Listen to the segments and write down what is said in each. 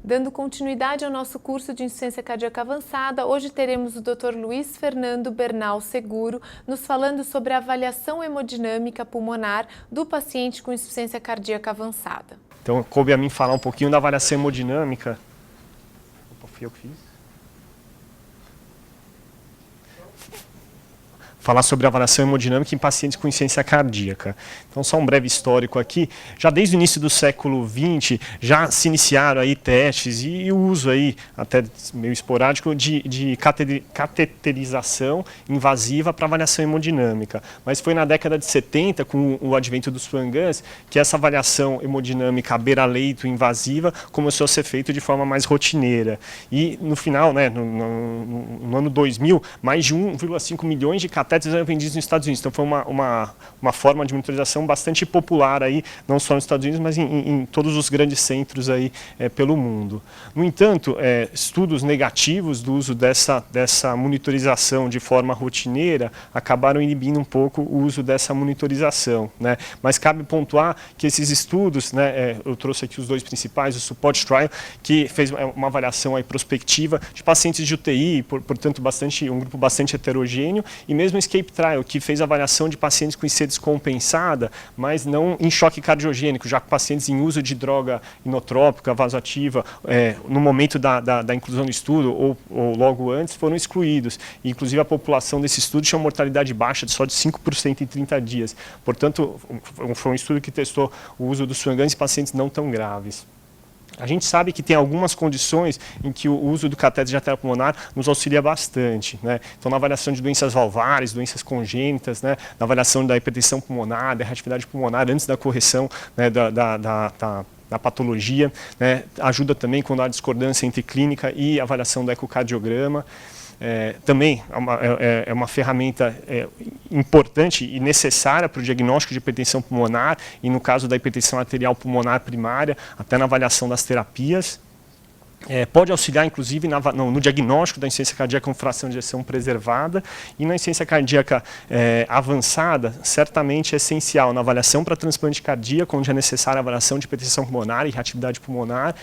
Dando continuidade ao nosso curso de insuficiência cardíaca avançada, hoje teremos o Dr. Luiz Fernando Bernal Seguro nos falando sobre a avaliação hemodinâmica pulmonar do paciente com insuficiência cardíaca avançada. Então, coube a mim falar um pouquinho da avaliação hemodinâmica. Opa, fui eu que fiz. Falar sobre a avaliação hemodinâmica em pacientes com insuficiência cardíaca. Então, só um breve histórico aqui. Já desde o início do século XX, já se iniciaram aí testes e o uso aí, até meio esporádico, de cateterização invasiva para avaliação hemodinâmica. Mas foi na década de 70, com o advento dos Swan Guns, que essa avaliação hemodinâmica à beira-leito invasiva começou a ser feita de forma mais rotineira. E no final, né, no ano 2000, mais de 1,5 milhões de catéteres eram vendidos nos Estados Unidos. Então foi uma forma de monitorização bastante popular aí, não só nos Estados Unidos, mas em todos os grandes centros aí pelo mundo. No entanto, estudos negativos do uso dessa monitorização de forma rotineira acabaram inibindo um pouco o uso dessa monitorização, né? Mas cabe pontuar que esses estudos, né, eu trouxe aqui os dois principais, o Support Trial, que fez uma avaliação aí prospectiva de pacientes de UTI, portanto um grupo bastante heterogêneo, e mesmo Escape Trial, que fez avaliação de pacientes com IC descompensada, mas não em choque cardiogênico, já com pacientes em uso de droga inotrópica, vasoativa, no momento da inclusão do estudo ou logo antes, foram excluídos. E, inclusive, a população desse estudo tinha uma mortalidade baixa, só de 5% em 30 dias. Portanto, foi um estudo que testou o uso dos Swan Guns em pacientes não tão graves. A gente sabe que tem algumas condições em que o uso do catéter de artéria pulmonar nos auxilia bastante, né? Então, na avaliação de doenças valvares, doenças congênitas, né? Na avaliação da hipertensão pulmonar, da reatividade pulmonar, antes da correção, né, da patologia, né? Ajuda também quando há discordância entre clínica e avaliação do ecocardiograma. Também é uma ferramenta importante e necessária para o diagnóstico de hipertensão pulmonar e, no caso da hipertensão arterial pulmonar primária, até na avaliação das terapias. Pode auxiliar, inclusive, no diagnóstico da insuficiência cardíaca com fração de ejeção preservada, e na insuficiência cardíaca avançada, certamente é essencial na avaliação para transplante cardíaco, onde é necessária a avaliação de hipertensão pulmonar e reatividade pulmonar,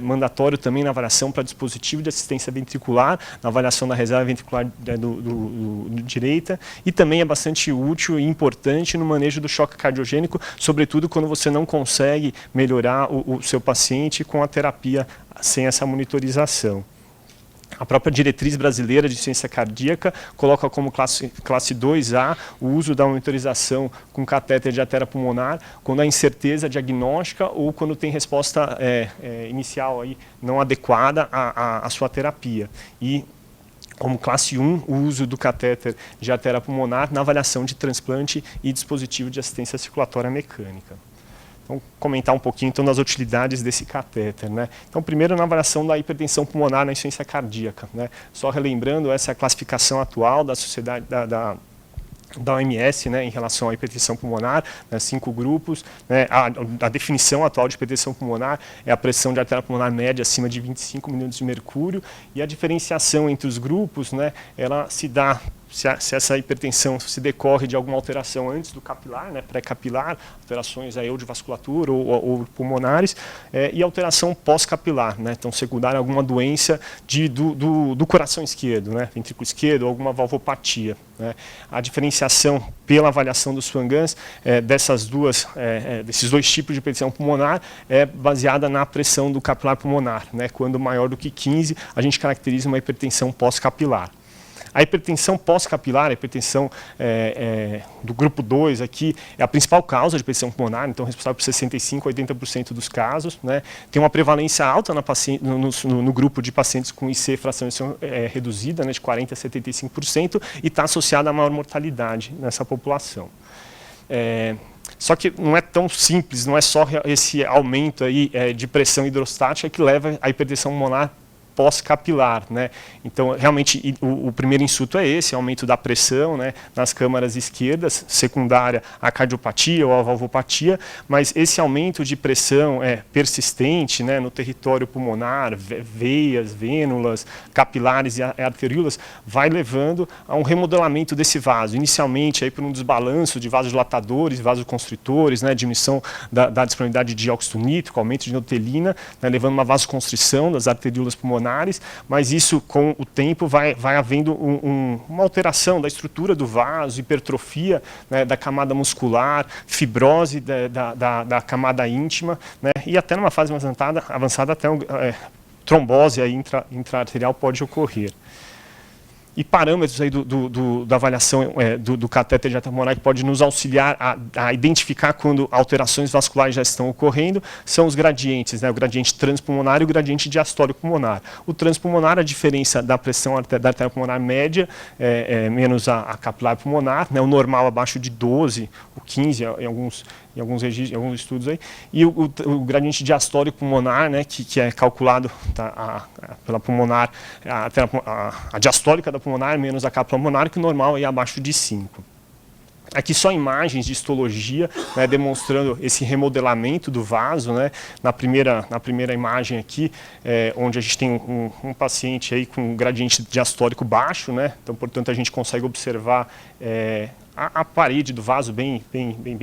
mandatório também na avaliação para dispositivo de assistência ventricular, na avaliação da reserva ventricular do direita, e também é bastante útil e importante no manejo do choque cardiogênico, sobretudo quando você não consegue melhorar o seu paciente com a terapia sem essa monitorização. A própria diretriz brasileira de insuficiência cardíaca coloca como classe 2A o uso da monitorização com catéter de artéria pulmonar quando há incerteza diagnóstica ou quando tem resposta inicial aí não adequada à sua terapia. E como classe 1, o uso do catéter de artéria pulmonar na avaliação de transplante e dispositivo de assistência circulatória mecânica. Vamos comentar um pouquinho então das utilidades desse catéter, né? Então, primeiro na avaliação da hipertensão pulmonar na insuficiência cardíaca, né? Só relembrando, essa é a classificação atual da sociedade da OMS, né, em relação à hipertensão pulmonar, né, 5 grupos. Né, a definição atual de hipertensão pulmonar é a pressão de artéria pulmonar média acima de 25 milímetros de mercúrio, e a diferenciação entre os grupos, né, ela se dá se essa hipertensão se decorre de alguma alteração antes do capilar, né, pré-capilar, alterações aí ou de vasculatura ou pulmonares, e alteração pós-capilar, né, então secundária a alguma doença do coração esquerdo, né, ventrículo esquerdo, ou alguma valvopatia. Né. A diferenciação pela avaliação dos Swan Guns desses dois tipos de hipertensão pulmonar é baseada na pressão do capilar pulmonar, né, quando maior do que 15, a gente caracteriza uma hipertensão pós-capilar. A hipertensão pós-capilar, a hipertensão do grupo 2 aqui, é a principal causa de hipertensão pulmonar, então responsável por 65% a 80% dos casos. Né? Tem uma prevalência alta no grupo de pacientes com IC fração de ejeção reduzida, né, de 40% a 75%, e está associada a maior mortalidade nessa população. Só que não é tão simples, não é só esse aumento aí, de pressão hidrostática que leva à hipertensão pulmonar pós-capilar, né? Então, realmente, o primeiro insuto é esse, aumento da pressão, né, nas câmaras esquerdas, secundária à cardiopatia ou à valvopatia, mas esse aumento de pressão é persistente, né, no território pulmonar, veias, vênulas, capilares e arteríolas, vai levando a um remodelamento desse vaso, inicialmente aí por um desbalanço de vasodilatadores, vasoconstritores, né, diminuição da disponibilidade de dióxido nítrico, aumento de endotelina, né, levando uma vasoconstrição das arteríolas pulmonares, mas isso com o tempo vai havendo uma alteração da estrutura do vaso, hipertrofia, né, da camada muscular, fibrose da camada íntima, né, e até numa fase mais avançada até trombose aí intraarterial pode ocorrer. E parâmetros aí da avaliação do catéter de artéria pulmonar que pode nos auxiliar a identificar quando alterações vasculares já estão ocorrendo são os gradientes, né, o gradiente transpulmonar e o gradiente diastólico pulmonar. O transpulmonar, a diferença da pressão da artéria pulmonar média menos a capilar pulmonar, né, o normal abaixo de 12, o 15 em alguns estudos aí, e o gradiente diastólico pulmonar, né, que é calculado pela pulmonar, a diastólica da pulmonar menos a capa pulmonar, que o normal é abaixo de 5. Aqui só imagens de histologia, né, demonstrando esse remodelamento do vaso, né, na primeira imagem aqui, onde a gente tem um paciente aí com um gradiente diastólico baixo, né, então, portanto, a gente consegue observar a parede do vaso bem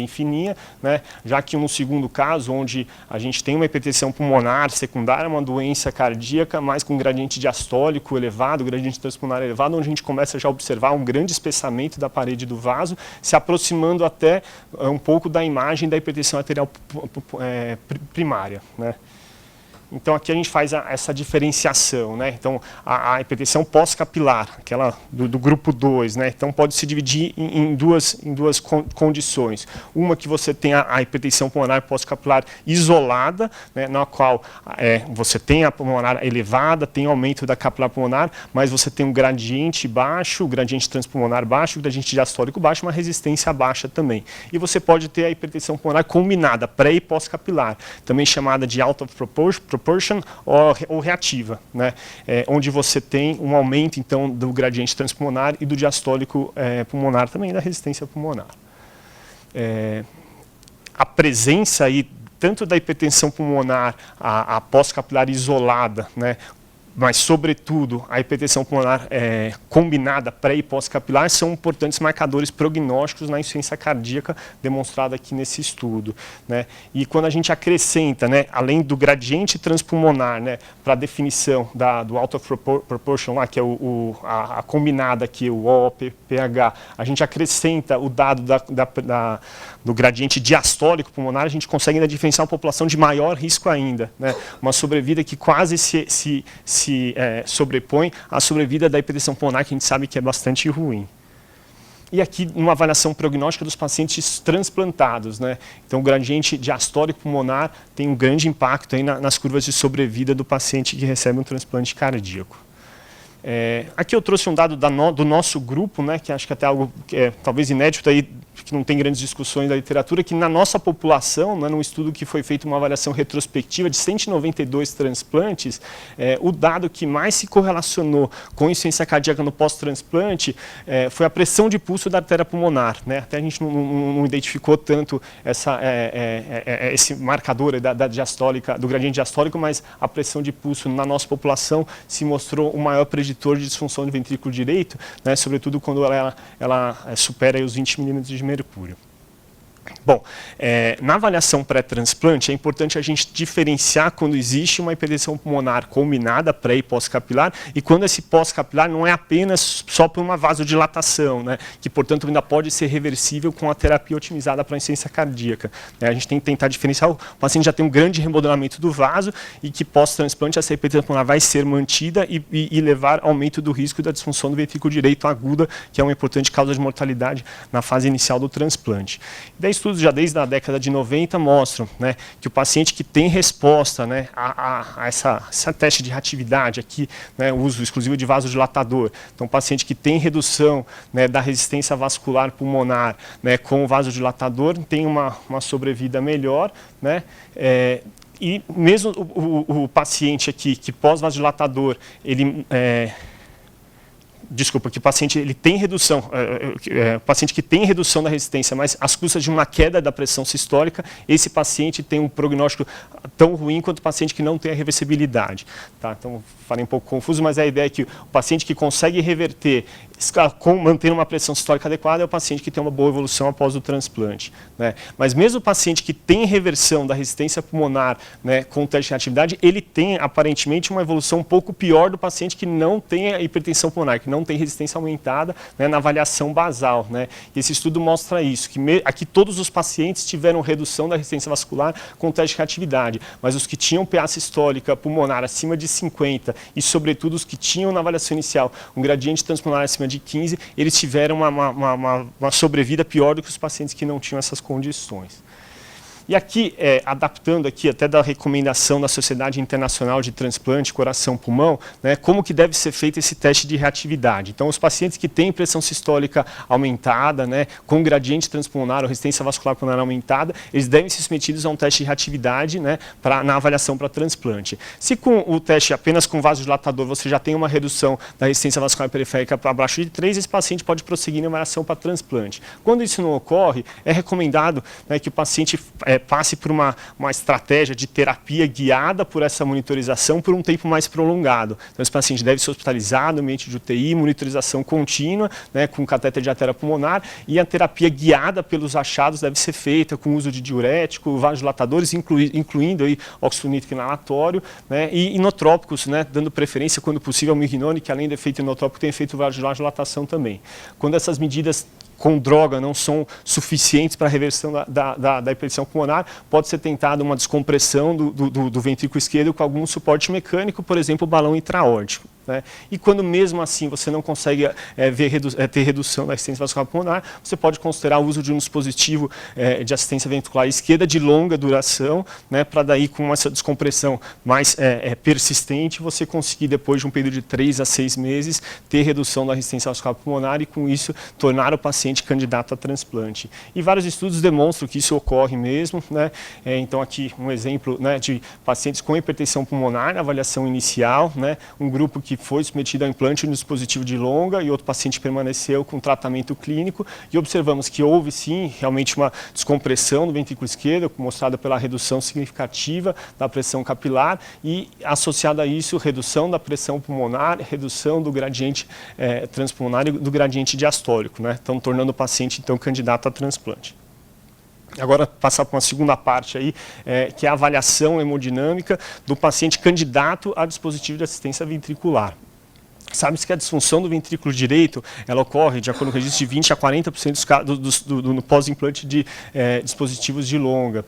fininha, né? Já que no segundo caso, onde a gente tem uma hipertensão pulmonar secundária, uma doença cardíaca, mas com gradiente diastólico elevado, gradiente transpulmonar elevado, onde a gente começa já a observar um grande espessamento da parede do vaso, se aproximando até um pouco da imagem da hipertensão arterial primária, né? Então, aqui a gente faz essa diferenciação, né? Então, a hipertensão pós-capilar, aquela do grupo 2, né? Então, pode se dividir em duas condições. Uma que você tem a hipertensão pulmonar pós-capilar isolada, né? Na qual você tem a pulmonar elevada, tem aumento da capilar pulmonar, mas você tem um gradiente baixo, o gradiente transpulmonar baixo, o gradiente diastólico baixo, uma resistência baixa também. E você pode ter a hipertensão pulmonar combinada, pré e pós-capilar, também chamada de out of proportion ou reativa, né? Onde você tem um aumento então do gradiente transpulmonar e do diastólico pulmonar, também da resistência pulmonar. A presença aí tanto da hipertensão pulmonar, a pós-capilar isolada, né, mas, sobretudo, a hipertensão pulmonar combinada pré e pós-capilar são importantes marcadores prognósticos na insuficiência cardíaca demonstrada aqui nesse estudo, né? E quando a gente acrescenta, né, além do gradiente transpulmonar, né, para a definição do out of proportion, lá, que é a combinada aqui, o OPPH, a gente acrescenta o dado do gradiente diastólico pulmonar, a gente consegue ainda diferenciar uma população de maior risco ainda, né? Uma sobrevida que quase se sobrepõe à sobrevida da hipertensão pulmonar, que a gente sabe que é bastante ruim. E aqui, uma avaliação prognóstica dos pacientes transplantados, né? Então, o gradiente diastólico pulmonar tem um grande impacto aí nas curvas de sobrevida do paciente que recebe um transplante cardíaco. Aqui eu trouxe um dado do nosso grupo, né, que acho que até algo talvez inédito aí, que não tem grandes discussões da literatura, que na nossa população, né, num estudo que foi feito uma avaliação retrospectiva de 192 transplantes, o dado que mais se correlacionou com insuficiência cardíaca no pós-transplante foi a pressão de pulso da artéria pulmonar, né? Até a gente não identificou tanto esse marcador da diastólica, do gradiente diastólico, mas a pressão de pulso na nossa população se mostrou o maior preditor de disfunção do ventrículo direito, né, sobretudo quando ela supera aí os 20 milímetros de mercúrio. Bom, na avaliação pré-transplante é importante a gente diferenciar quando existe uma hipertensão pulmonar combinada, pré e pós-capilar, e quando esse pós-capilar não é apenas só por uma vasodilatação, né, que, portanto, ainda pode ser reversível com a terapia otimizada para a insuficiência cardíaca. A gente tem que tentar diferenciar, o paciente já tem um grande remodelamento do vaso e que pós-transplante essa hipertensão pulmonar vai ser mantida e levar ao aumento do risco da disfunção do ventrículo direito aguda, que é uma importante causa de mortalidade na fase inicial do transplante. Daí, estudos já desde a década de 90 mostram, né, que o paciente que tem resposta, né, a essa teste de reatividade aqui, né, uso exclusivo de vasodilatador, então o paciente que tem redução, né, da resistência vascular pulmonar, né, com o vasodilatador tem uma sobrevida melhor, né, E mesmo o paciente aqui, que pós-vasodilatador, que o paciente ele tem redução, paciente que tem redução da resistência, mas às custas de uma queda da pressão sistólica, esse paciente tem um prognóstico tão ruim quanto o paciente que não tem a reversibilidade. Tá? Então, falei um pouco confuso, mas a ideia é que o paciente que consegue reverter, mantendo uma pressão sistólica adequada, é o paciente que tem uma boa evolução após o transplante. Né? Mas mesmo o paciente que tem reversão da resistência pulmonar, né, com teste de reatividade, ele tem aparentemente uma evolução um pouco pior do paciente que não tem a hipertensão pulmonar, que não tem resistência aumentada, né, na avaliação basal. Né? E esse estudo mostra isso, que aqui todos os pacientes tiveram redução da resistência vascular com teste de reatividade, mas os que tinham PA sistólica pulmonar acima de 50 e, sobretudo, os que tinham na avaliação inicial um gradiente transpulmonar acima de 15, eles tiveram uma sobrevida pior do que os pacientes que não tinham essas condições. E aqui, adaptando aqui até da recomendação da Sociedade Internacional de Transplante Coração-Pulmão, né, como que deve ser feito esse teste de reatividade. Então, os pacientes que têm pressão sistólica aumentada, né, com gradiente transpulmonar ou resistência vascular pulmonar aumentada, eles devem ser submetidos a um teste de reatividade, né, na avaliação para transplante. Se com o teste apenas com vasodilatador você já tem uma redução da resistência vascular periférica para abaixo de 3, esse paciente pode prosseguir na avaliação para transplante. Quando isso não ocorre, é recomendado, né, que o paciente passe por uma estratégia de terapia guiada por essa monitorização por um tempo mais prolongado. Então, esse paciente deve ser hospitalizado no ambiente de UTI, monitorização contínua, né, com catéter de artéria pulmonar, e a terapia guiada pelos achados deve ser feita com uso de diurético, vasodilatadores, incluindo aí óxido nítrico inalatório, né, e inotrópicos, né, dando preferência, quando possível, ao mirrinone, que além do efeito inotrópico tem efeito vasodilatação também. Quando essas medidas com droga não são suficientes para a reversão da hipertensão pulmonar, pode ser tentada uma descompressão do ventrículo esquerdo com algum suporte mecânico, por exemplo, o balão intraórtico. Né? E quando mesmo assim você não consegue ter redução da resistência vascular pulmonar, você pode considerar o uso de um dispositivo de assistência ventricular esquerda de longa duração, né, para daí com essa descompressão mais persistente, você conseguir depois de um período de 3 a 6 meses ter redução da resistência vascular pulmonar e com isso tornar o paciente candidato a transplante. E vários estudos demonstram que isso ocorre mesmo. Né? Então aqui um exemplo, né, de pacientes com hipertensão pulmonar na avaliação inicial, né, um grupo que foi submetido ao implante no dispositivo de longa e outro paciente permaneceu com tratamento clínico e observamos que houve sim realmente uma descompressão do ventrículo esquerdo, mostrada pela redução significativa da pressão capilar e associada a isso redução da pressão pulmonar, redução do gradiente transpulmonar e do gradiente diastólico, né? Então tornando o paciente então candidato a transplante. Agora, passar para uma segunda parte aí, que é a avaliação hemodinâmica do paciente candidato a dispositivo de assistência ventricular. Sabe-se que a disfunção do ventrículo direito, ela ocorre, de acordo com o registro, de 20 a 40% no pós-implante de dispositivos de longa.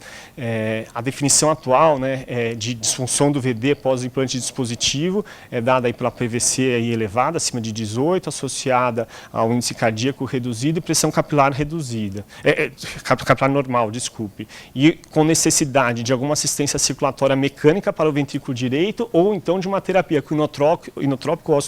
A definição atual, né, de disfunção do VD pós-implante de dispositivo é dada aí pela PVC aí elevada, acima de 18, associada ao índice cardíaco reduzido e pressão capilar reduzida. Capilar normal, desculpe. E com necessidade de alguma assistência circulatória mecânica para o ventrículo direito ou então de uma terapia com inotrópico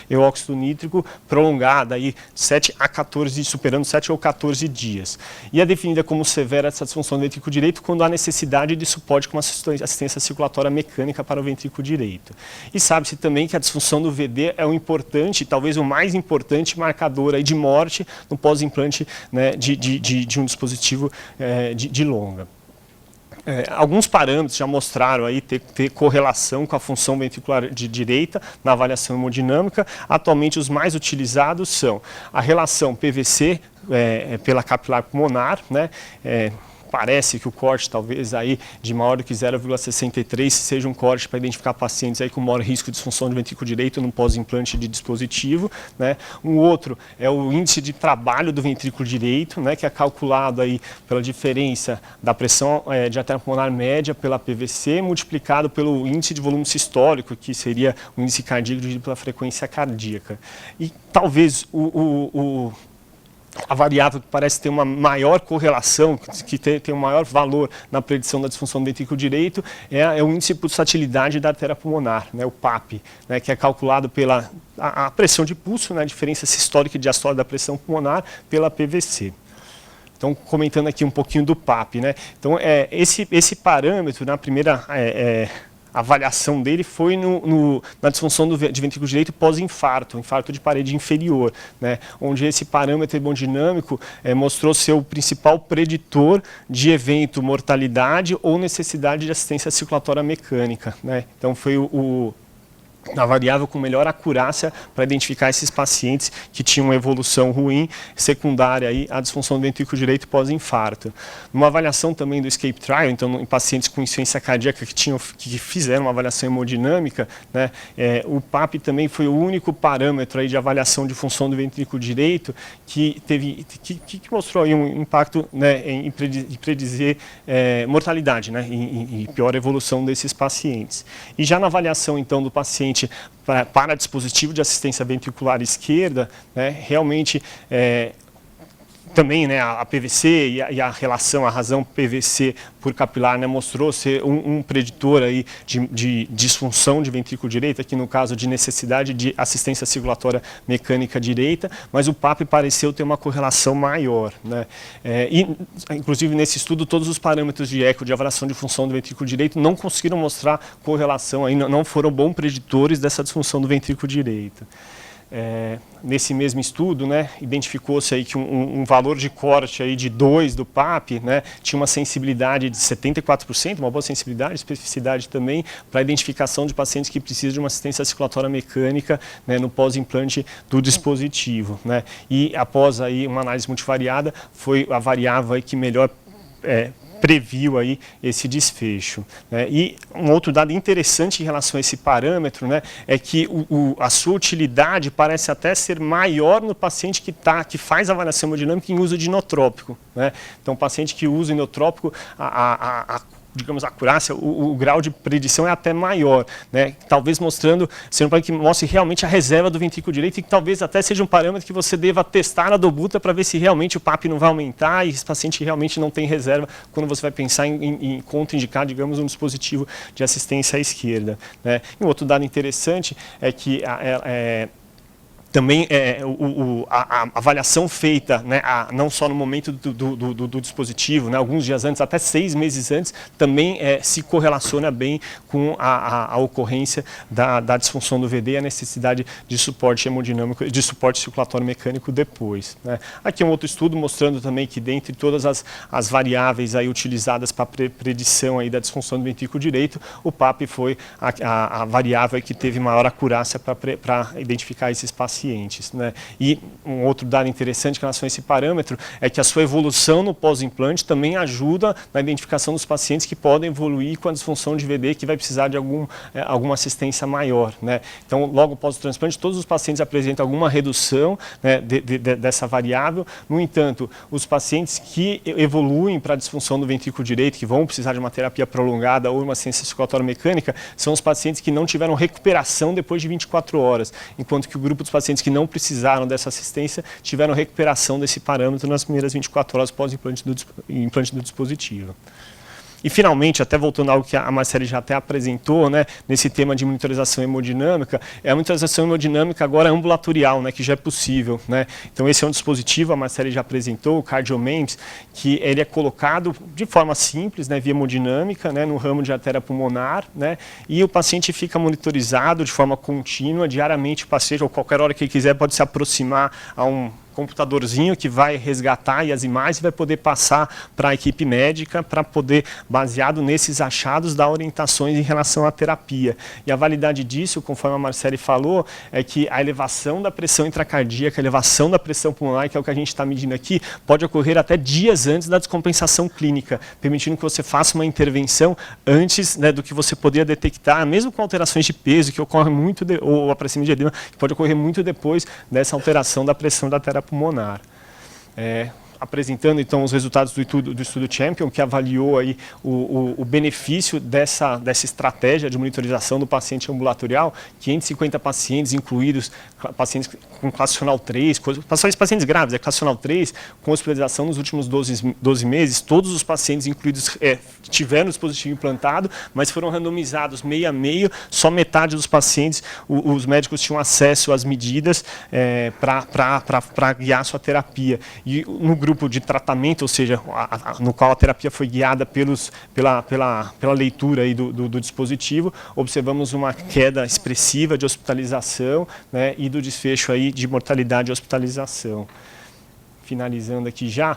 e óxido nítrico prolongada, aí 7 a 14, superando 7 ou 14 dias. E é definida como severa essa disfunção do ventrículo direito quando há necessidade de suporte com uma assistência circulatória mecânica para o ventrículo direito. E sabe-se também que a disfunção do VD é um importante, talvez o mais importante marcador aí de morte no pós-implante, né, de um dispositivo de longa. Alguns parâmetros já mostraram aí ter correlação com a função ventricular de direita na avaliação hemodinâmica. Atualmente, os mais utilizados são a relação PVC pela capilar pulmonar, né? Parece que o corte talvez aí de maior do que 0,63 seja um corte para identificar pacientes aí com maior risco de disfunção de ventrículo direito no pós-implante de dispositivo, né? Um outro é o índice de trabalho do ventrículo direito, né, que é calculado aí pela diferença da pressão de artéria pulmonar média pela PVC multiplicado pelo índice de volume sistólico, que seria o índice cardíaco dividido pela frequência cardíaca. E talvez a variável que parece ter uma maior correlação, que tem um maior valor na predição da disfunção do ventrículo direito, é o índice de pulsatilidade da artéria pulmonar, né, o PAP, né, que é calculado pela a pressão de pulso, né, a diferença sistólica e diastólica da pressão pulmonar pela PVC. Então, comentando aqui um pouquinho do PAP, né? Então, esse parâmetro, na primeira avaliação dele foi na disfunção de ventrículo direito pós-infarto, infarto de parede inferior, né, onde esse parâmetro hemodinâmico mostrou ser o principal preditor de evento mortalidade ou necessidade de assistência circulatória mecânica, né. Então foi a variável com melhor acurácia para identificar esses pacientes que tinham uma evolução ruim, secundária aí à disfunção do ventrículo direito pós-infarto. Numa avaliação também do ESCAPE Trial, então em pacientes com insuficiência cardíaca que fizeram uma avaliação hemodinâmica, né, o PAP também foi o único parâmetro aí de avaliação de função do ventrículo direito que mostrou aí um impacto, né, em predizer mortalidade, né, e pior evolução desses pacientes. E já na avaliação então do paciente para dispositivo de assistência ventricular esquerda, né, realmente também, né, a PVC e a relação, a razão PVC por capilar, né, mostrou ser um preditor aí de disfunção de ventrículo direito, aqui no caso de necessidade de assistência circulatória mecânica direita, mas o PAP pareceu ter uma correlação maior, né, e inclusive nesse estudo todos os parâmetros de eco de avaliação de função do ventrículo direito não conseguiram mostrar correlação, aí não foram bons preditores dessa disfunção do ventrículo direito. Nesse mesmo estudo, né, identificou-se aí que um valor de corte aí de 2 do PAP, né, tinha uma sensibilidade de 74%, uma boa sensibilidade, especificidade também, para a identificação de pacientes que precisam de uma assistência circulatória mecânica, né, no pós-implante do dispositivo, né. E após aí uma análise multivariada, foi a variável aí que melhor previu aí esse desfecho, né? E um outro dado interessante em relação a esse parâmetro, né, é que a sua utilidade parece até ser maior no paciente que faz avaliação hemodinâmica em uso de inotrópico, né? Então, o paciente que usa inotrópico, digamos, a acurácia, o grau de predição é até maior, né? Talvez mostrando, sendo para que mostre realmente a reserva do ventrículo direito e que talvez até seja um parâmetro que você deva testar na dobuta para ver se realmente o PAP não vai aumentar e esse paciente realmente não tem reserva quando você vai pensar em contraindicar, digamos, um dispositivo de assistência à esquerda, né? E um outro dado interessante é que também a avaliação feita, né, não só no momento do dispositivo, né, alguns dias antes, até 6 meses antes, também se correlaciona bem com a ocorrência da disfunção do VD e a necessidade de suporte hemodinâmico, de suporte circulatório mecânico depois, né. Aqui um outro estudo mostrando também que dentre todas as variáveis aí utilizadas para predição aí da disfunção do ventrículo direito, o PAP foi a variável que teve maior acurácia para identificar esses pacientes. Né? E um outro dado interessante em relação a esse parâmetro é que a sua evolução no pós-implante também ajuda na identificação dos pacientes que podem evoluir com a disfunção de VD, que vai precisar de alguma assistência maior, né? Então, logo após o transplante, todos os pacientes apresentam alguma redução, né, dessa variável. No entanto, os pacientes que evoluem para a disfunção do ventrículo direito, que vão precisar de uma terapia prolongada ou uma assistência circulatória mecânica, são os pacientes que não tiveram recuperação depois de 24 horas, enquanto que o grupo dos pacientes que não precisaram dessa assistência tiveram recuperação desse parâmetro nas primeiras 24 horas pós-implante do dispositivo. E, finalmente, até voltando a algo que a Marcele já até apresentou, né, nesse tema de monitorização hemodinâmica, a monitorização hemodinâmica agora é ambulatorial, né, que já é possível, né? Então, esse é um dispositivo, a Marcele já apresentou, o CardioMEMS, que ele é colocado de forma simples, né, via hemodinâmica, né, no ramo de artéria pulmonar, né, e o paciente fica monitorizado de forma contínua, diariamente, o paciente, ou qualquer hora que ele quiser, pode se aproximar a um computadorzinho que vai resgatar as imagens e vai poder passar para a equipe médica para poder, baseado nesses achados, dar orientações em relação à terapia. E a validade disso, conforme a Marcele falou, é que a elevação da pressão intracardíaca, a elevação da pressão pulmonar, que é o que a gente está medindo aqui, pode ocorrer até dias antes da descompensação clínica, permitindo que você faça uma intervenção antes, né, do que você poderia detectar, mesmo com alterações de peso, que ocorre muito, ou aparecimento de edema, que pode ocorrer muito depois dessa alteração da pressão da terapia pulmonar. Apresentando então os resultados do estudo Champion, que avaliou aí o benefício dessa estratégia de monitorização do paciente ambulatorial, 550 pacientes incluídos, pacientes com classicional 3, pacientes grávidos, classicional 3, com hospitalização nos últimos 12 meses, todos os pacientes incluídos tiveram o dispositivo implantado, mas foram randomizados meio a meio, só metade dos pacientes, os médicos tinham acesso às medidas para guiar sua terapia. E no grupo de tratamento, ou seja, no qual a terapia foi guiada pela leitura aí do dispositivo, observamos uma queda expressiva de hospitalização, né, e do desfecho aí de mortalidade e hospitalização. Finalizando aqui já,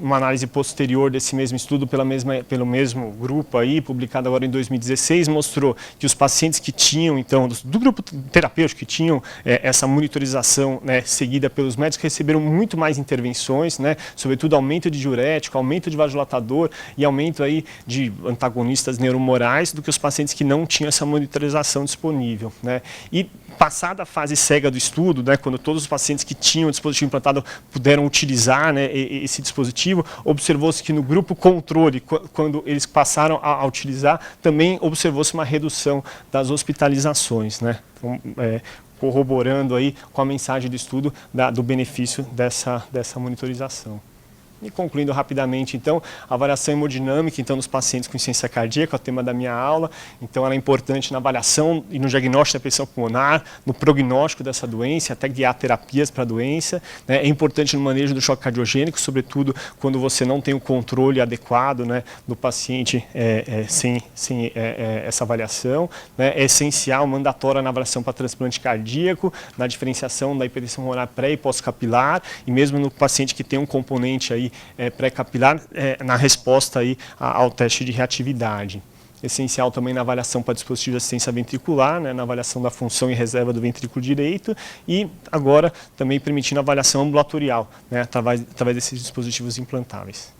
uma análise posterior desse mesmo estudo pelo mesmo grupo aí, publicado agora em 2016, mostrou que os pacientes que tinham, então, do grupo terapêutico que tinham essa monitorização, né, seguida pelos médicos, receberam muito mais intervenções, né, sobretudo aumento de diurético, aumento de vasodilatador e aumento aí de antagonistas neuromorais do que os pacientes que não tinham essa monitorização disponível, né. E passada a fase cega do estudo, né, quando todos os pacientes que tinham o dispositivo implantado puderam utilizar, né, esse dispositivo, observou-se que no grupo controle, quando eles passaram a utilizar, também observou-se uma redução das hospitalizações, né, então, corroborando aí com a mensagem do estudo do benefício dessa monitorização. E concluindo rapidamente, então, a avaliação hemodinâmica, então, nos pacientes com insuficiência cardíaca, é o tema da minha aula. Então, ela é importante na avaliação e no diagnóstico da pressão pulmonar, no prognóstico dessa doença, até guiar terapias para a doença, né? É importante no manejo do choque cardiogênico, sobretudo quando você não tem o controle adequado, né, do paciente sem essa avaliação, né? É essencial, mandatória na avaliação para transplante cardíaco, na diferenciação da hipertensão pulmonar pré e pós-capilar, e mesmo no paciente que tem um componente aí pré-capilar, na resposta aí ao teste de reatividade. Essencial também na avaliação para dispositivo de assistência ventricular, né, na avaliação da função e reserva do ventrículo direito, e agora também permitindo a avaliação ambulatorial, né, através desses dispositivos implantáveis.